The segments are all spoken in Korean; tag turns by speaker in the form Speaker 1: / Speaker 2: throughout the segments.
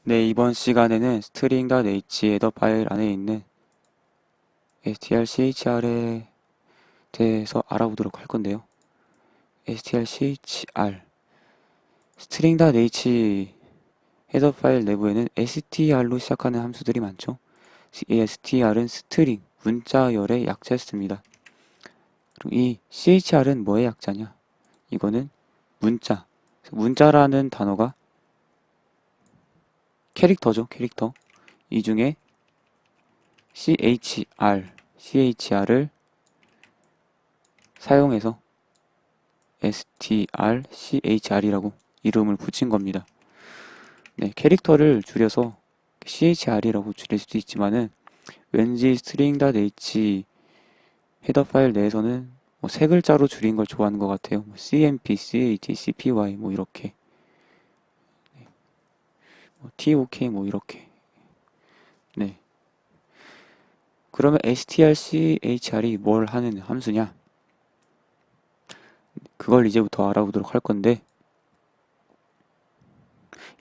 Speaker 1: 네, 이번 시간에는 string.h 헤더 파일 안에 있는 strchr에 대해서 알아보도록 할 건데요. strchr, string.h 헤더 파일 내부에는 str로 시작하는 함수들이 많죠. 이 str은 스트링, 문자열의 약자였습니다. 그럼 이 chr은 뭐의 약자냐? 이거는 문자. 문자라는 단어가 캐릭터죠, 캐릭터. 이 중에 CHR을 사용해서 strchr이라고 이름을 붙인 겁니다. 네, 캐릭터를 줄여서 chr이라고 줄일 수도 있지만은 왠지 string.h 헤더 파일 내에서는 세 글자로 줄인 걸 좋아하는 것 같아요. cmp, cat, cpy 이렇게 tok 이렇게. 네. 그러면 strchr이 뭘 하는 함수냐? 그걸 이제부터 알아보도록 할 건데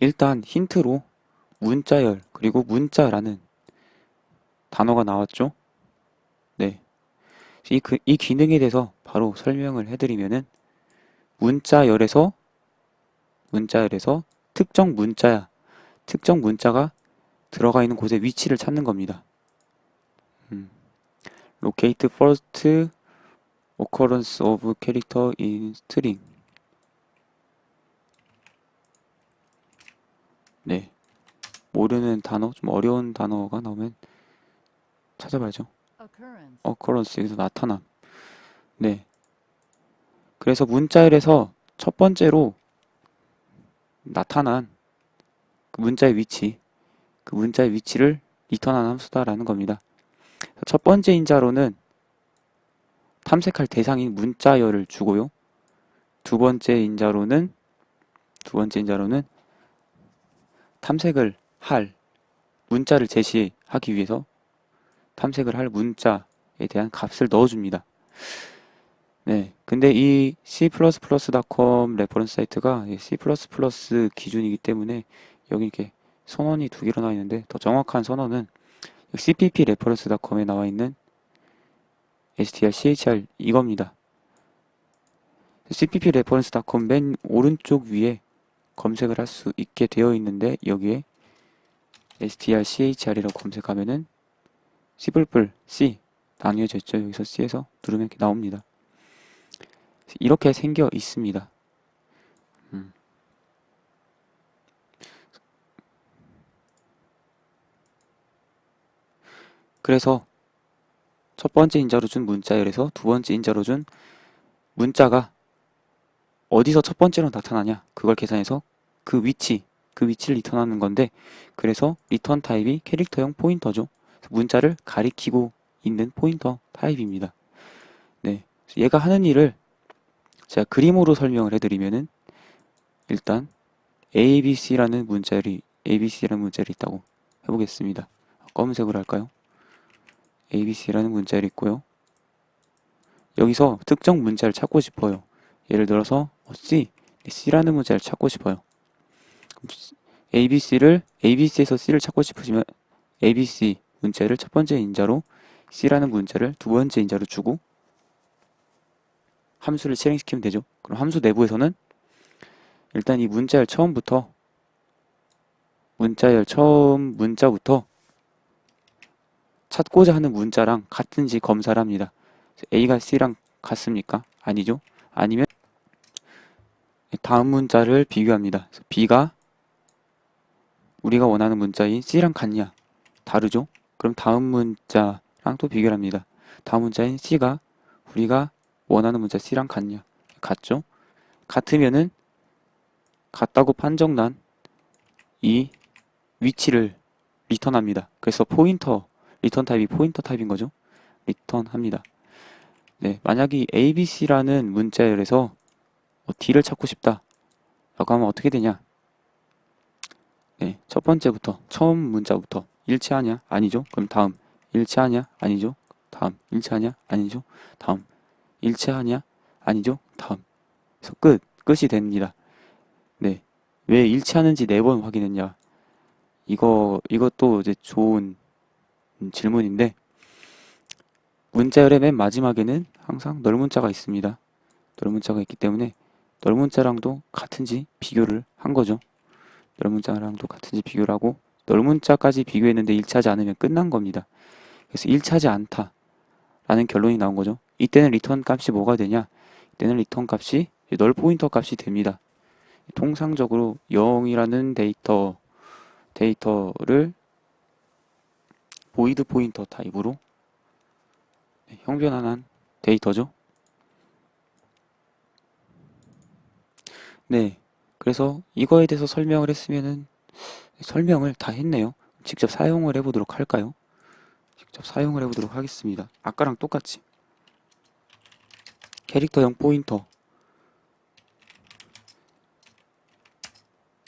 Speaker 1: 일단 힌트로 문자열 그리고 문자라는 단어가 나왔죠? 네. 이 기능에 대해서 바로 설명을 해드리면은 문자열에서 특정 문자야. 특정 문자가 들어가 있는 곳의 위치를 찾는 겁니다. Locate first occurrence of character in string. 네. 모르는 단어, 좀 어려운 단어가 나오면 찾아봐야죠. occurrence, 여기서 나타남. 네. 그래서 문자열에서 첫 번째로 나타난 그 문자의 위치를 리턴하는 함수다라는 겁니다. 첫 번째 인자로는 탐색할 대상인 문자열을 주고요. 두 번째 인자로는 탐색을 할 문자를 제시하기 위해서 탐색을 할 문자에 대한 값을 넣어줍니다. 네, 근데 이 C++.com 레퍼런스 사이트가 C++ 기준이기 때문에 여기 이렇게 선언이 두 개로 나와 있는데 더 정확한 선언은 cpp-reference.com에 나와 있는 strchr 이겁니다. cpp-reference.com 맨 오른쪽 위에 검색을 할 수 있게 되어 있는데 여기에 strchr이라고 검색하면은 C 나뉘어져 있죠. 여기서 C에서 누르면 이렇게 나옵니다. 이렇게 생겨 있습니다. 그래서 첫 번째 인자로 준 문자열에서 두 번째 인자로 준 문자가 어디서 첫 번째로 나타나냐 그걸 계산해서 그 위치를 리턴하는 건데 그래서 리턴 타입이 캐릭터형 포인터죠. 문자를 가리키고 있는 포인터 타입입니다. 네, 얘가 하는 일을 제가 그림으로 설명을 해드리면은 일단 ABC라는 문자열이 있다고 해보겠습니다. 검은색으로 할까요? ABC라는 문자열이 있고요. 여기서 특정 문자를 찾고 싶어요. 예를 들어서 C라는 문자를 찾고 싶어요. ABC에서 C를 찾고 싶으시면 ABC 문자를 첫 번째 인자로 C라는 문자를 두 번째 인자로 주고 함수를 실행시키면 되죠. 그럼 함수 내부에서는 일단 이 문자열 처음 문자부터 찾고자 하는 문자랑 같은지 검사를 합니다. A가 C랑 같습니까? 아니죠. 아니면 다음 문자를 비교합니다. B가 우리가 원하는 문자인 C랑 같냐? 다르죠? 그럼 다음 문자랑 또 비교를 합니다. 다음 문자인 C가 우리가 원하는 문자 C랑 같냐? 같죠? 같으면은 같다고 판정난 이 위치를 리턴합니다. 그래서 리턴 타입이 포인터 타입인 거죠. 리턴합니다. 네, 만약 이 ABC라는 문자열에서 D를 찾고 싶다 라고 하면 어떻게 되냐? 네, 처음 문자부터 일치하냐? 아니죠. 그럼 다음 일치하냐? 아니죠. 다음 일치하냐? 아니죠. 다음 일치하냐? 아니죠. 다음 그래서 끝이 됩니다. 네, 왜 일치하는지 4번 확인했냐? 이것도 이제 좋은 질문인데, 문자열의 맨 마지막에는 항상 널문자가 있습니다. 널문자가 있기 때문에 널문자랑도 같은지 비교를 한 거죠. 널문자랑도 같은지 비교를 하고, 널문자까지 비교했는데 일치하지 않으면 끝난 겁니다. 그래서 일치하지 않다라는 결론이 나온 거죠. 이때는 리턴 값이 뭐가 되냐? 이때는 리턴 값이 널 포인터 값이 됩니다. 통상적으로 0이라는 데이터를 보이드 포인터 타입으로 형변환한 데이터죠. 네. 그래서 이거에 대해서 설명을 했으면은 설명을 다 했네요. 직접 사용을 해보도록 할까요? 직접 사용을 해보도록 하겠습니다. 아까랑 똑같이 캐릭터형 포인터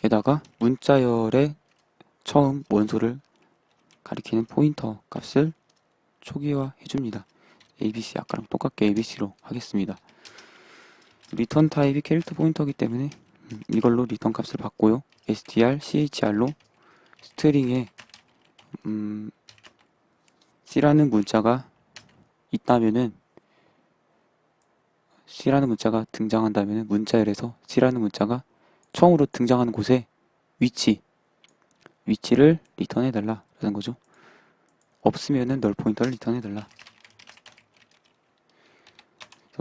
Speaker 1: 에다가 문자열의 처음 원소를 가리키는 포인터 값을 초기화 해줍니다. ABC 아까랑 똑같게 ABC로 하겠습니다. 리턴 타입이 캐릭터 포인터이기 때문에 이걸로 리턴 값을 받고요. str, chr로 스트링에 C라는 문자가 있다면은 C라는 문자가 등장한다면은 문자열에서 C라는 문자가 처음으로 등장하는 곳에 위치를 리턴해달라라는 거죠. 없으면은 널 포인터를 리턴해달라.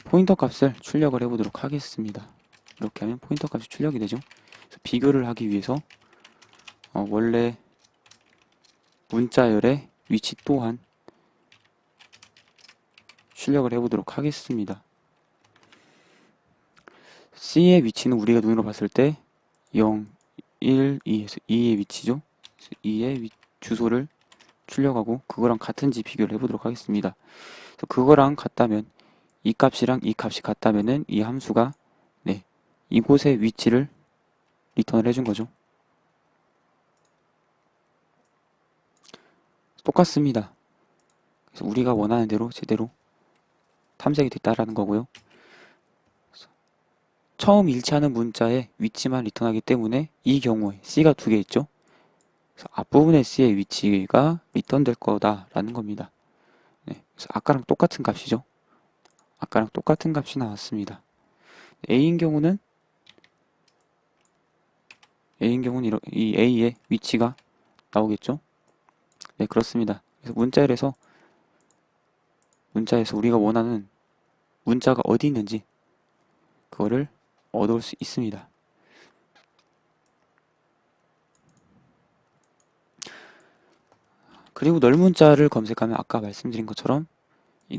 Speaker 1: 포인터 값을 출력을 해보도록 하겠습니다. 이렇게 하면 포인터 값이 출력이 되죠. 비교를 하기 위해서 원래 문자열의 위치 또한 출력을 해보도록 하겠습니다. C의 위치는 우리가 눈으로 봤을 때 0, 1, 2에서 2의 위치죠. 2의 주소를 출력하고 그거랑 같은지 비교를 해보도록 하겠습니다. 그래서 그거랑 같다면 이 값이랑 이 값이 같다면은 이 함수가 이곳의 위치를 리턴을 해준 거죠. 똑같습니다. 그래서 우리가 원하는 대로 제대로 탐색이 됐다라는 거고요. 처음 일치하는 문자의 위치만 리턴하기 때문에 이 경우에 C가 두 개 있죠. 그래서 앞부분의 C의 위치가 리턴될 거다라는 겁니다. 그래서 아까랑 똑같은 값이죠. 아까랑 똑같은 값이 나왔습니다. A인 경우는 이 A의 위치가 나오겠죠. 네, 그렇습니다. 그래서 문자에서 우리가 원하는 문자가 어디 있는지 그거를 얻을 수 있습니다. 그리고 널문자를 검색하면 아까 말씀드린 것처럼 이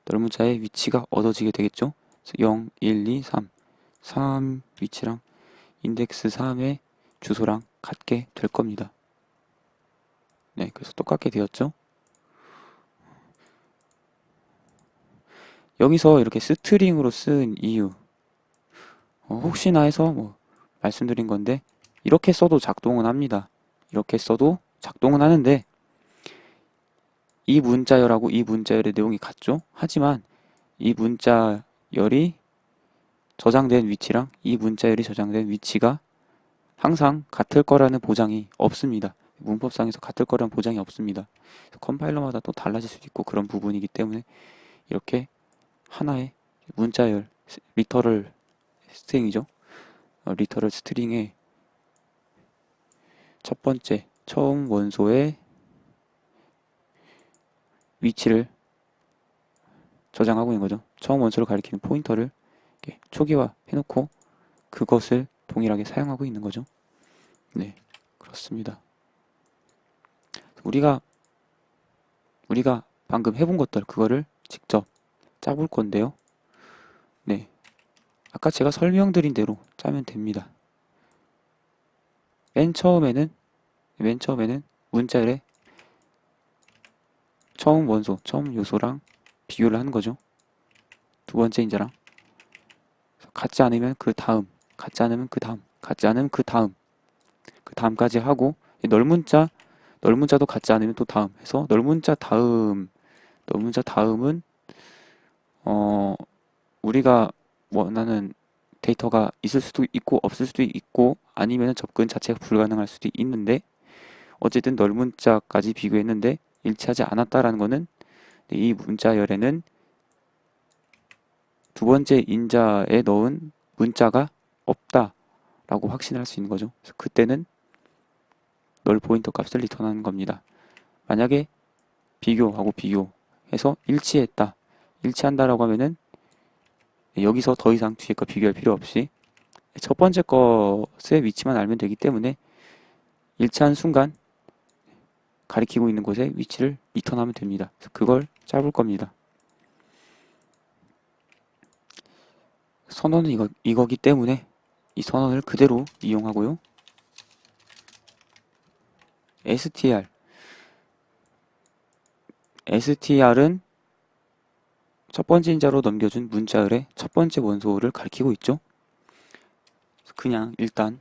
Speaker 1: 널문자의 위치가 얻어지게 되겠죠. 0, 1, 2, 3 위치랑 인덱스 3의 주소랑 같게 될 겁니다. 네, 그래서 똑같게 되었죠. 여기서 이렇게 스트링으로 쓴 이유 혹시나 해서 말씀드린 건데 이렇게 써도 작동은 합니다. 이렇게 써도 작동은 하는데 이 문자열하고 이 문자열의 내용이 같죠? 하지만 이 문자열이 저장된 위치랑 이 문자열이 저장된 위치가 항상 같을 거라는 보장이 없습니다. 문법상에서 같을 거라는 보장이 없습니다. 컴파일러마다 또 달라질 수도 있고 그런 부분이기 때문에 이렇게 하나의 문자열 리터럴 스트링이죠. 리터럴 스트링의 첫 번째 처음 원소의 위치를 저장하고 있는 거죠. 처음 원소를 가리키는 포인터를 이렇게 초기화 해놓고 그것을 동일하게 사용하고 있는 거죠. 네, 그렇습니다. 우리가 방금 해본 것들 그거를 직접 짜볼 건데요. 네, 아까 제가 설명드린 대로 짜면 됩니다. 맨 처음에는 문자열의 처음 원소, 처음 요소랑 비교를 하는 거죠. 두 번째 인자랑 같지 않으면 그 다음, 같지 않으면 그 다음, 같지 않으면 그 다음, 그 다음까지 하고 널문자도 같지 않으면 또 다음 해서 널문자 다음은 우리가 원하는 데이터가 있을 수도 있고 없을 수도 있고 아니면 접근 자체가 불가능할 수도 있는데 어쨌든 널문자까지 비교했는데 일치하지 않았다라는 거는 이 문자열에는 두 번째 인자에 넣은 문자가 없다라고 확신할 수 있는 거죠. 그래서 그때는 널 포인터 값을 리턴하는 겁니다. 만약에 비교하고 비교해서 일치했다. 일치한다라고 하면은 여기서 더 이상 뒤에 거 비교할 필요 없이 첫 번째 것의 위치만 알면 되기 때문에 일치한 순간 가리키고 있는 곳에 위치를 리턴하면 됩니다. 그래서 그걸 짜볼 겁니다. 선언은 이거기 때문에 이 선언을 그대로 이용하고요. str은 첫 번째 인자로 넘겨준 문자열의 첫 번째 원소를 가리키고 있죠. 그냥 일단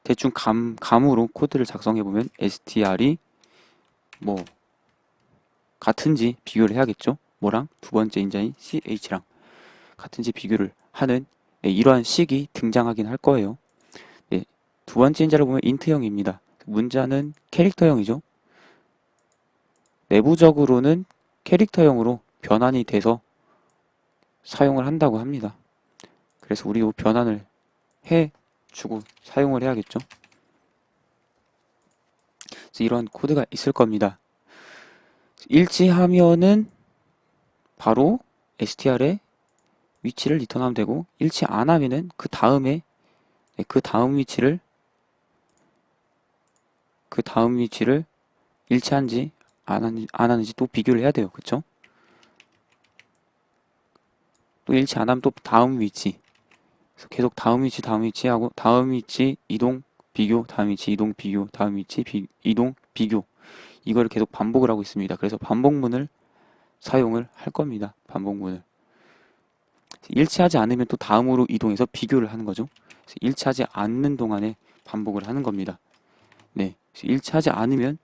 Speaker 1: 대충 감으로 코드를 작성해 보면 str이 뭐 같은지 비교를 해야겠죠. 뭐랑 두 번째 인자인 ch랑 같은지 비교를 하는 이러한 식이 등장하긴 할 거예요. 네, 두 번째 인자를 보면 인트형입니다. 문자는 캐릭터형이죠. 내부적으로는 캐릭터형으로 변환이 돼서 사용을 한다고 합니다. 그래서 우리도 변환을 해주고 사용을 해야겠죠. 그래서 이런 코드가 있을 겁니다. 일치하면은 바로 str의 위치를 리턴하면 되고 일치 안 하면은 그 다음에 그 다음 위치를 일치한지 안 하는지 또 비교를 해야 돼요. 그쵸? 또 일치 안 하면 또 다음 위치. 그래서 계속 다음 위치 하고 다음 위치 이동 비교, 다음 위치 이동 비교, 다음 위치 이동 비교. 이거를 계속 반복을 하고 있습니다. 그래서 반복문을 사용을 할 겁니다. 반복문을. 일치하지 않으면 또 다음으로 이동해서 비교를 하는 거죠. 그래서 일치하지 않는 동안에 반복을 하는 겁니다. 네. 일치하지 않으면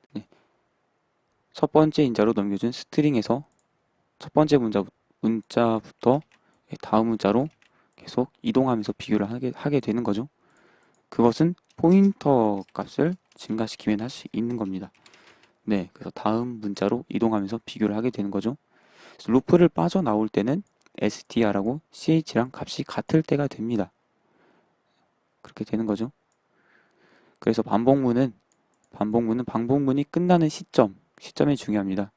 Speaker 1: 첫 번째 인자로 넘겨준 스트링에서 첫 번째 문자부터 다음 문자로 계속 이동하면서 비교를 하게 되는 거죠. 그것은 포인터 값을 증가시키면 할 수 있는 겁니다. 네, 그래서 다음 문자로 이동하면서 비교를 하게 되는 거죠. 그래서 루프를 빠져나올 때는 str하고 ch랑 값이 같을 때가 됩니다. 그렇게 되는 거죠. 그래서 반복문이 끝나는 시점이 중요합니다.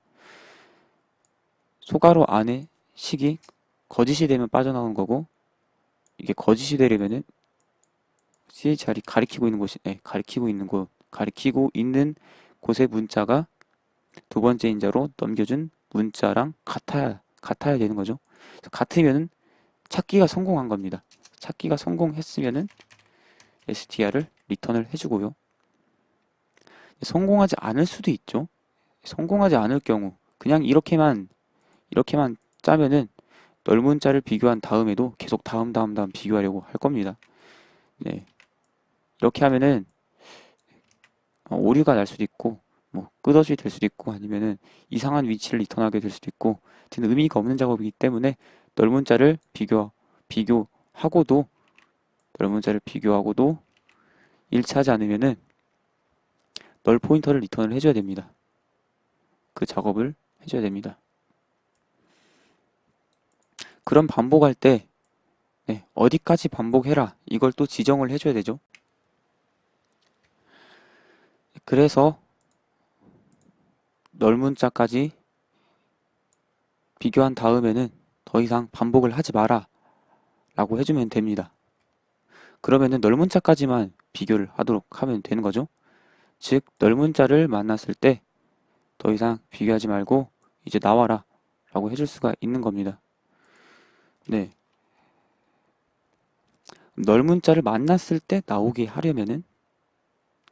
Speaker 1: 소괄호 안에 식이 거짓이 되면 빠져나오는 거고 이게 거짓이 되려면은 CHR이 가리키고 있는 곳의 문자가 두 번째 인자로 넘겨준 문자랑 같아야 되는 거죠. 같으면은 찾기가 성공한 겁니다. 찾기가 성공했으면은 str를 리턴을 해주고요. 성공하지 않을 수도 있죠. 성공하지 않을 경우 그냥 이렇게만 짜면은 널문자를 비교한 다음에도 계속 다음 비교하려고 할 겁니다. 네. 이렇게 하면은 오류가 날 수도 있고 뭐 끝없이 될 수도 있고 아니면은 이상한 위치를 리턴하게 될 수도 있고 하여튼 의미가 없는 작업이기 때문에 널문자를 비교하고도 일치하지 않으면은 널 포인터를 리턴을 해줘야 됩니다. 그 작업을 해줘야 됩니다. 그럼 반복할 때 어디까지 반복해라 이걸 또 지정을 해줘야 되죠. 그래서 널문자까지 비교한 다음에는 더 이상 반복을 하지 마라 라고 해주면 됩니다. 그러면은 널문자까지만 비교를 하도록 하면 되는 거죠. 즉 널문자를 만났을 때 더 이상 비교하지 말고 이제 나와라 라고 해줄 수가 있는 겁니다. 네. 널문자를 만났을 때 나오게 하려면은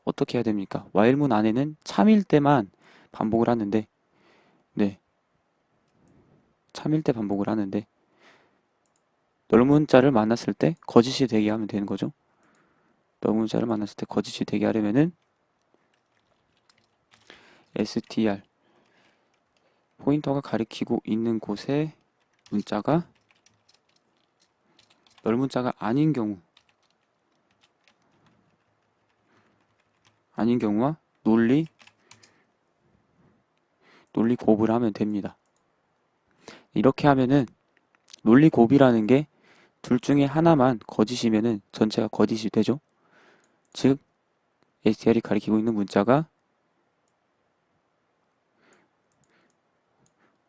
Speaker 1: 어떻게 해야 됩니까? while문 안에는 참일 때만 반복을 하는데 참일 때 반복을 하는데 널문자를 만났을 때 거짓이 되게 하면 되는 거죠. 널문자를 만났을 때 거짓이 되게 하려면은 str 포인터가 가리키고 있는 곳에 문자가 널문자가 아닌 경우 아닌 경우와 논리 곱을 하면 됩니다. 이렇게 하면은 논리 곱이라는 게 둘 중에 하나만 거짓이면은 전체가 거짓이 되죠. 즉 STR이 가리키고 있는 문자가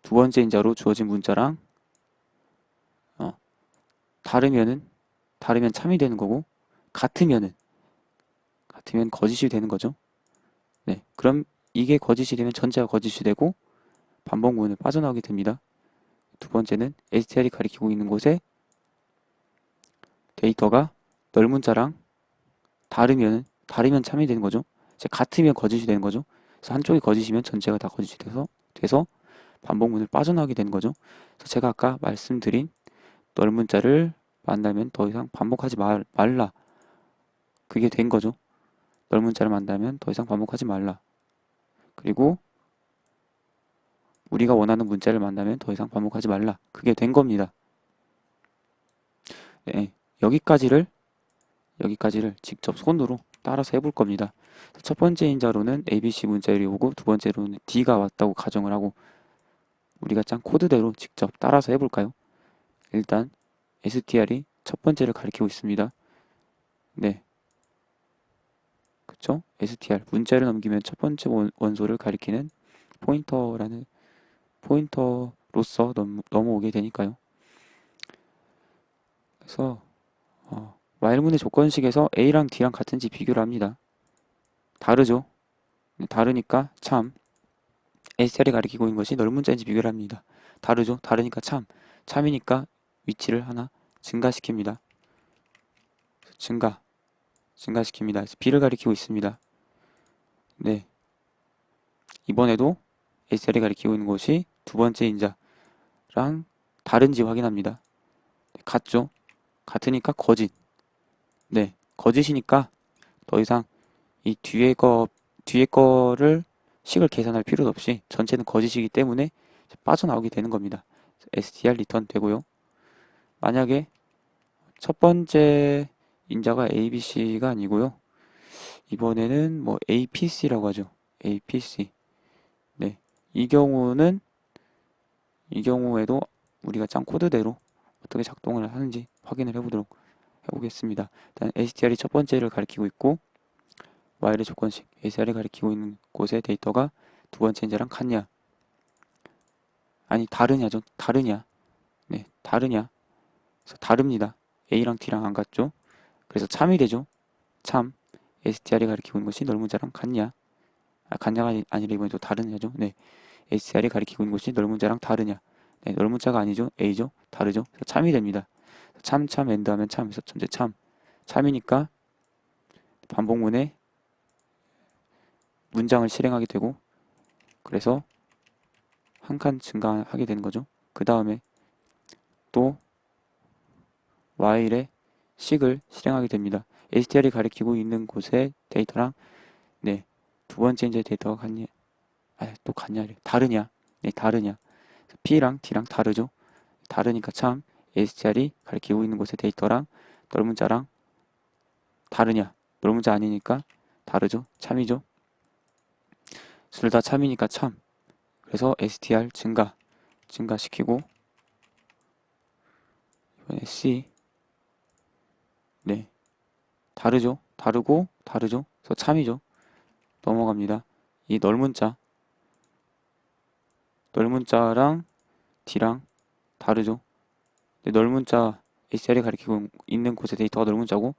Speaker 1: 두 번째 인자로 주어진 문자랑 다르면 참이 되는 거고 같으면 거짓이 되는 거죠. 네, 그럼 이게 거짓이 되면 전체가 거짓이 되고 반복문을 빠져나오게 됩니다. 두 번째는 STR이 가리키고 있는 곳에 데이터가 널문자랑 다르면 참이 되는 거죠. 같으면 거짓이 되는 거죠. 그래서 한쪽이 거짓이면 전체가 다 거짓이 돼서 반복문을 빠져나오게 되는 거죠. 그래서 제가 아까 말씀드린 널문자를 만나면 더 이상 반복하지 말라. 그게 된 거죠. 널문자를 만나면 더 이상 반복하지 말라. 그리고 우리가 원하는 문자를 만나면 더 이상 반복하지 말라. 그게 된 겁니다. 네, 여기까지를 직접 손으로 따라서 해볼 겁니다. 첫 번째 인자로는 ABC 문자열이 오고 두 번째로는 D가 왔다고 가정을 하고 우리가 짠 코드대로 직접 따라서 해볼까요? 일단 STR이 첫 번째를 가리키고 있습니다. 네, 그쵸? STR 문자를 넘기면 첫 번째 원소를 가리키는 포인터로서 넘어오게 되니까요. 그래서 while문의 조건식에서 A랑 D랑 같은지 비교를 합니다. 다르죠? 네, 다르니까 참 STR이 가리키고 있는 것이 널문자인지 비교를 합니다. 다르죠? 다르니까 참이니까 위치를 하나 증가시킵니다. 증가시킵니다. B를 가리키고 있습니다. 네, 이번에도 STR이 가리키고 있는 것이 두 번째 인자랑 다른지 확인합니다. 네, 같죠? 같으니까 거짓. 네, 거짓이니까 더 이상 이 뒤에 거를 식을 계산할 필요도 없이 전체는 거짓이기 때문에 빠져나오게 되는 겁니다. STR 리턴 되고요. 만약에 첫 번째 인자가 ABC가 아니고요. 이번에는 뭐 APC라고 하죠. APC. 네. 이 경우에도 우리가 짠 코드대로 어떻게 작동을 하는지 확인을 해보겠습니다. 일단 STR이 첫 번째를 가리키고 있고 while의 조건식 STR이 가리키고 있는 곳의 데이터가 두 번째 인자랑 같냐? 아니 다르냐죠. 다르냐? 네, 다르냐? 그래서 다릅니다. A랑 T랑 안 같죠? 그래서 참이 되죠. 참 STR이 가리키고 있는 것이 널문자랑 같냐? 같냐가 아니라 이번에 또 다르냐죠. 네, STR이 가리키고 있는 것이 널문자랑 다르냐? 네, 널문자가 아니죠. A죠. 다르죠. 그래서 참이 됩니다. 참 엔드하면 참에서 전체 참이니까 반복문에 문장을 실행하게 되고 그래서 한 칸 증가하게 되는 거죠. 그 다음에 또 while의 식을 실행하게 됩니다. STR이 가리키고 있는 곳의 데이터랑 네, 두 번째 이제 데이터가 같냐? 또 같냐? 다르냐? 네, 다르냐? P랑 T랑 다르죠? 다르니까 참 STR이 가리키고 있는 곳의 데이터랑 널문자랑 다르냐? 널문자 아니니까 다르죠? 참이죠? 둘 다 참이니까 참. 그래서 STR 증가시키고 이번에 C 네, 다르죠? 다르죠? 그래서 참이죠? 넘어갑니다. 이 널문자랑 D랑 다르죠? 널문자 STR이 가리키고 있는 곳의 데이터가 널문자고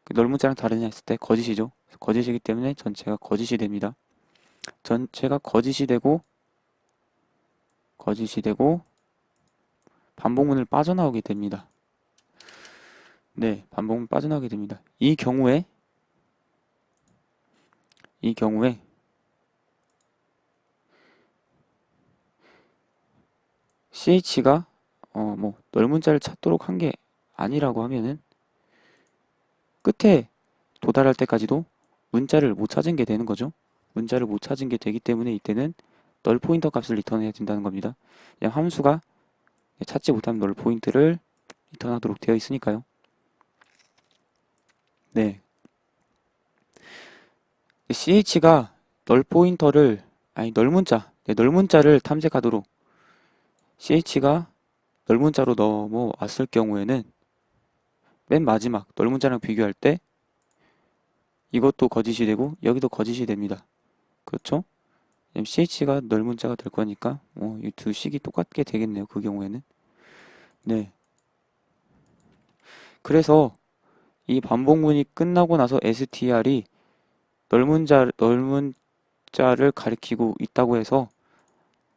Speaker 1: 그 널문자랑 다르냐 했을 때 거짓이죠. 거짓이기 때문에 전체가 거짓이 됩니다. 전체가 거짓이 되고 반복문을 빠져나오게 됩니다. 네, 반복문 빠져나오게 됩니다. 이 경우에 CH가 뭐 널문자를 찾도록 한 게 아니라고 하면은 끝에 도달할 때까지도 문자를 못 찾은 게 되는 거죠. 문자를 못 찾은 게 되기 때문에 이때는 널 포인터 값을 리턴해야 된다는 겁니다. 그냥 함수가 찾지 못한 널 포인트를 리턴하도록 되어 있으니까요. 네. ch가 널 포인터를, 아니, 널 문자, 널 문자를 탐색하도록 ch가 널 문자로 넘어왔을 경우에는 맨 마지막 널 문자랑 비교할 때 이것도 거짓이 되고 여기도 거짓이 됩니다. 그렇죠? ch가 널 문자가 될 거니까 이 두 식이 똑같게 되겠네요. 그 경우에는. 네. 그래서 이 반복문이 끝나고 나서 str이 널 문자를 가리키고 있다고 해서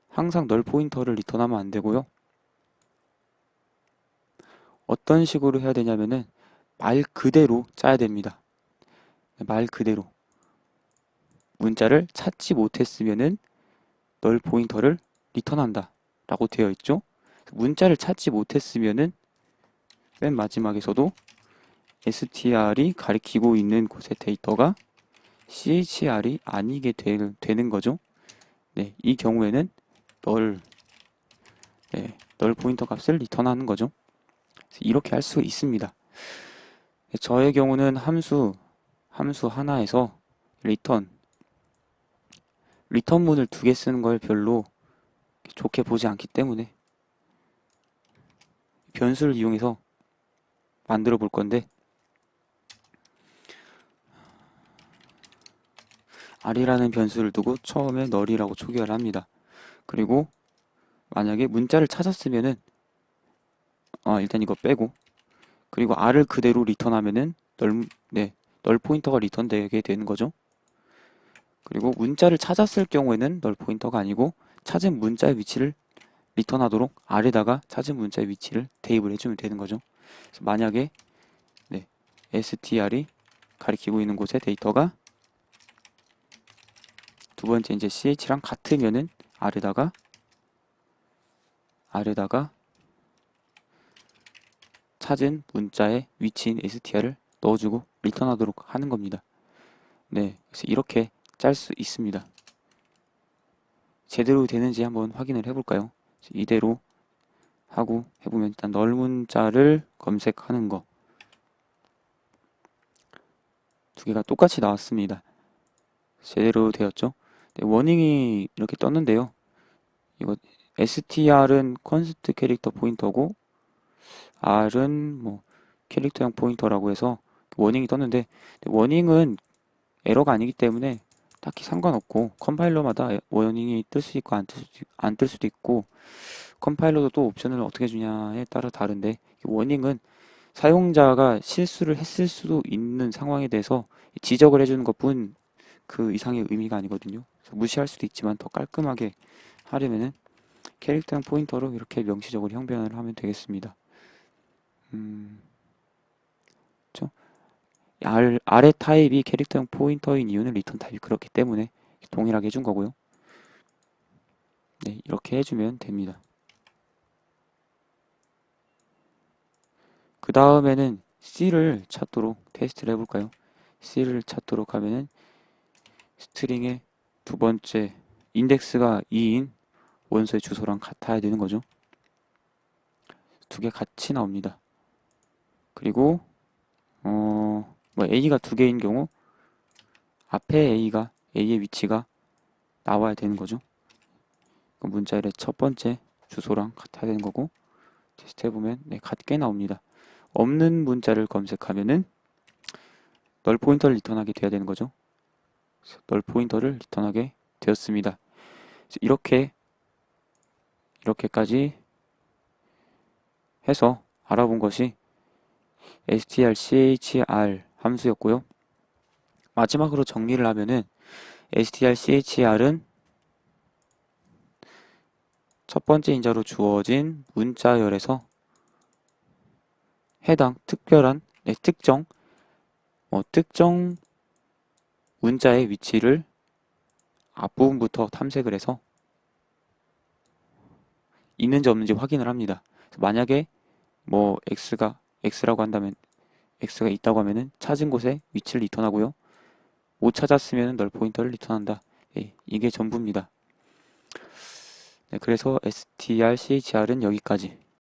Speaker 1: 항상 널 포인터를 리턴하면 안 되고요. 어떤 식으로 해야 되냐면은 말 그대로 짜야 됩니다. 말 그대로. 문자를 찾지 못했으면은 널 포인터를 리턴한다 라고 되어 있죠. 문자를 찾지 못했으면은 맨 마지막에서도 str이 가리키고 있는 곳의 데이터가 chr이 아니게 되는 거죠. 네, 이 경우에는 널, 널 포인터 값을 리턴하는 거죠. 이렇게 할 수 있습니다. 저의 경우는 함수 하나에서 리턴문을 두 개 쓰는 걸 별로 좋게 보지 않기 때문에 변수를 이용해서 만들어 볼 건데 r이라는 변수를 두고 처음에 널이라고 초기화를 합니다. 그리고 만약에 문자를 찾았으면은 일단 이거 빼고 그리고 r을 그대로 리턴하면은 널 포인터가 리턴되게 되는 거죠. 그리고 문자를 찾았을 경우에는 널 포인터가 아니고 찾은 문자의 위치를 리턴하도록 r에다가 찾은 문자의 위치를 대입을 해주면 되는 거죠. 그래서 만약에 str이 가리키고 있는 곳의 데이터가 두 번째 이제 ch랑 같으면은 r에다가 찾은 문자의 위치인 str을 넣어주고 리턴하도록 하는 겁니다. 네, 그래서 이렇게 짤 수 있습니다. 제대로 되는지 한번 확인을 해볼까요? 이대로 하고 해보면 일단 널 문자를 검색하는 거 두 개가 똑같이 나왔습니다. 제대로 되었죠? 네, 워닝이 이렇게 떴는데요. 이거 str은 컨스트 캐릭터 포인터고 r은 뭐 캐릭터형 포인터라고 해서 워닝이 떴는데 워닝은 에러가 아니기 때문에 딱히 상관없고 컴파일러마다 워닝이 뜰 수 있고 안 뜰 수도 있고 컴파일러도 또 옵션을 어떻게 주냐에 따라 다른데 워닝은 사용자가 실수를 했을 수도 있는 상황에 대해서 지적을 해주는 것뿐 그 이상의 의미가 아니거든요. 무시할 수도 있지만 더 깔끔하게 하려면은 캐릭터형 포인터로 이렇게 명시적으로 형변을 하면 되겠습니다. 그렇죠? 아래 타입이 캐릭터형 포인터인 이유는 리턴 타입이 그렇기 때문에 동일하게 해준 거고요. 네, 이렇게 해주면 됩니다. 그 다음에는 C를 찾도록 테스트를 해볼까요? C를 찾도록 하면은 스트링의 두 번째 인덱스가 2인 원소의 주소랑 같아야 되는 거죠. 두 개 같이 나옵니다. 그리고 A가 두 개인 경우 앞에 A의 위치가 나와야 되는 거죠. 문자열의 첫 번째 주소랑 같아야 되는 거고 테스트 해보면 같게 나옵니다. 없는 문자를 검색하면은 널 포인터를 리턴하게 돼야 되는 거죠. 널 포인터를 리턴하게 되었습니다. 이렇게까지 해서 알아본 것이 strchr 함수였고요. 마지막으로 정리를 하면은 strchr은 첫 번째 인자로 주어진 문자열에서 해당 특정 문자의 위치를 앞부분부터 탐색을 해서 있는지 없는지 확인을 합니다. 만약에 x라고 한다면 x가 있다고 하면은 찾은 곳에 위치를 리턴하고요. 못 찾았으면 널 포인터를 리턴한다. 이게 전부입니다. 그래서 strchr은 여기까지.